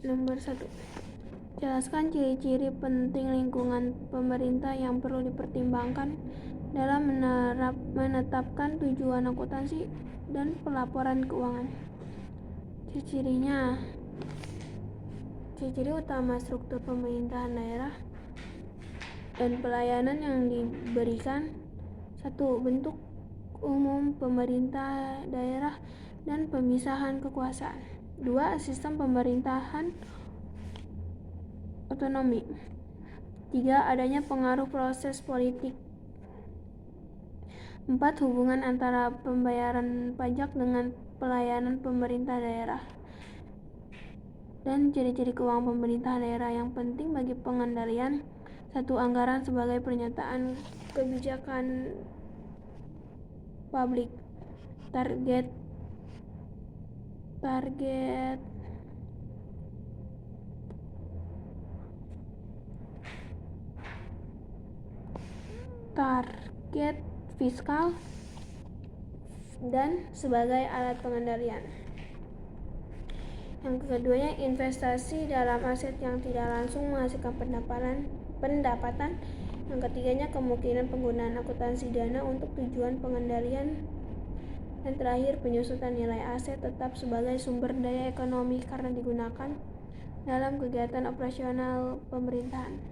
Nomor 1. Jelaskan ciri-ciri penting lingkungan pemerintah yang perlu dipertimbangkan dalam menetapkan tujuan akuntansi dan pelaporan keuangan. Ciri-cirinya. Ciri-ciri utama struktur pemerintahan daerah dan pelayanan yang diberikan. 1. Bentuk umum pemerintah daerah dan pemisahan kekuasaan. 2. Sistem pemerintahan otonomi. 3. Adanya pengaruh proses politik. 4. Hubungan antara pembayaran pajak dengan pelayanan pemerintah daerah. Dan ciri-ciri keuangan pemerintah daerah yang penting bagi pengendalian. 1. Anggaran sebagai pernyataan kebijakan publik. Target fiskal dan sebagai alat pengendalian. Yang keduanya, investasi dalam aset yang tidak langsung menghasilkan pendapatan. Yang ketiganya, kemungkinan penggunaan akuntansi dana untuk tujuan pengendalian. Dan terakhir, penyusutan nilai aset tetap sebagai sumber daya ekonomi karena digunakan dalam kegiatan operasional pemerintahan.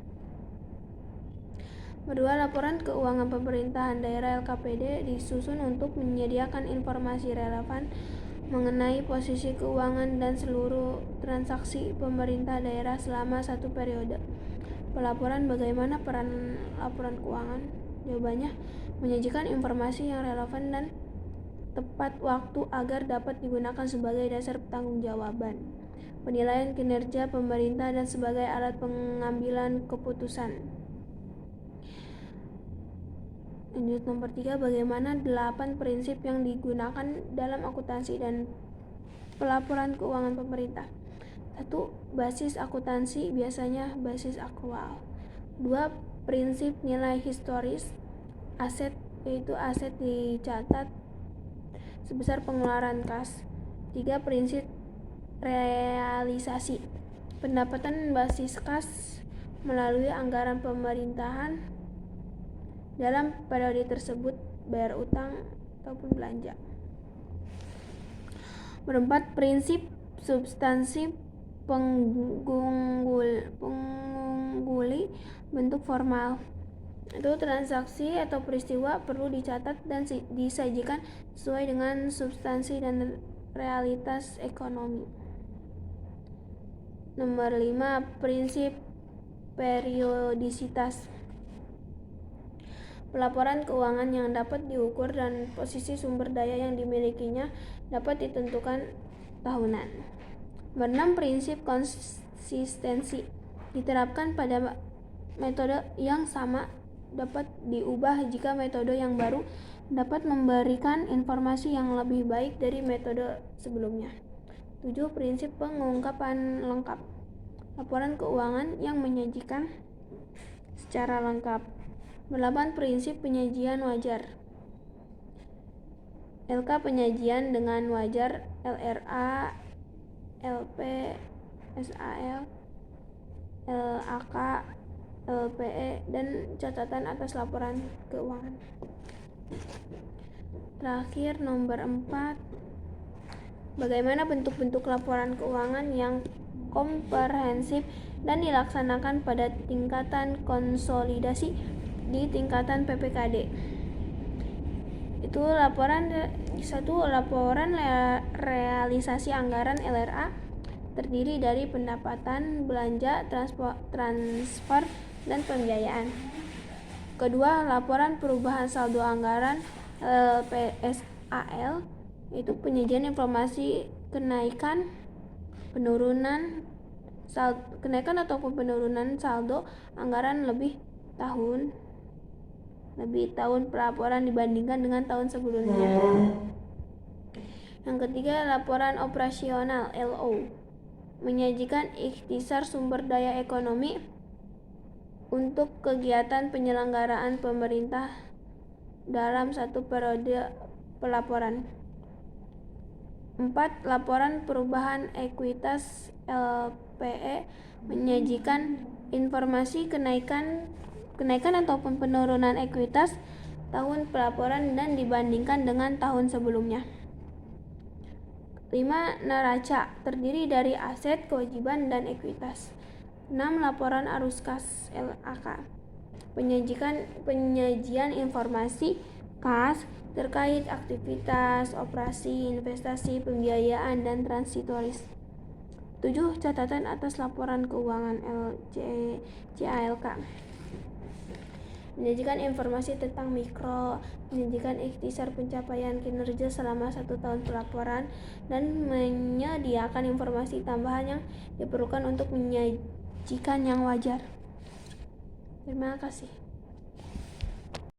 Kedua, laporan keuangan pemerintahan daerah LKPD disusun untuk menyediakan informasi relevan mengenai posisi keuangan dan seluruh transaksi pemerintah daerah selama satu periode. Pelaporan. Bagaimana peran laporan keuangan? Jawabannya, menyajikan informasi yang relevan dan tepat waktu agar dapat digunakan sebagai dasar pertanggungjawaban, penilaian kinerja pemerintah, dan sebagai alat pengambilan keputusan. Lanjut nomor 3, bagaimana 8 prinsip yang digunakan dalam akuntansi dan pelaporan keuangan pemerintah. 1. Basis akuntansi biasanya basis aktual. 2. Prinsip nilai historis aset, yaitu aset dicatat sebesar pengeluaran kas. 3. Prinsip realisasi pendapatan basis kas melalui anggaran pemerintahan dalam periode tersebut, bayar utang ataupun belanja. 4. Prinsip substansi pengungguli bentuk formal, itu transaksi atau peristiwa perlu dicatat dan disajikan sesuai dengan substansi dan realitas ekonomi. Nomor 5. Prinsip periodisitas pelaporan keuangan yang dapat diukur dan posisi sumber daya yang dimilikinya dapat ditentukan tahunan. Nomor 6. Prinsip konsistensi diterapkan pada metode yang sama dapat diubah jika metode yang baru dapat memberikan informasi yang lebih baik dari metode sebelumnya. 7. Prinsip pengungkapan lengkap laporan keuangan yang menyajikan secara lengkap. 8. Prinsip penyajian wajar LK penyajian dengan wajar, LRA, LP, SAL, LAK, LPE, dan catatan atas laporan keuangan. Terakhir, nomor 4, bagaimana bentuk-bentuk laporan keuangan yang komprehensif dan dilaksanakan pada tingkatan konsolidasi di tingkatan PPKD. Itu laporan realisasi anggaran LRA terdiri dari pendapatan, belanja, transfer, dan pembiayaan. Kedua, laporan perubahan saldo anggaran LPSAL, itu penyajian informasi kenaikan ataupun penurunan saldo anggaran lebih tahun pelaporan dibandingkan dengan tahun sebelumnya. Yang ketiga, laporan operasional LO menyajikan ikhtisar sumber daya ekonomi untuk kegiatan penyelenggaraan pemerintah dalam satu periode pelaporan. 4. Laporan perubahan ekuitas LPE menyajikan informasi kenaikan ataupun penurunan ekuitas tahun pelaporan dan dibandingkan dengan tahun sebelumnya. 5. Neraca terdiri dari aset, kewajiban, dan ekuitas. 6. Laporan arus kas LAK penyajian informasi kas terkait aktivitas, operasi, investasi, pembiayaan, dan transitoris. 7. Catatan atas laporan keuangan CALK menyajikan informasi tentang mikro, menyajikan ikhtisar pencapaian kinerja selama 1 tahun pelaporan, dan menyediakan informasi tambahan yang diperlukan untuk menyajikan yang wajar. Terima kasih.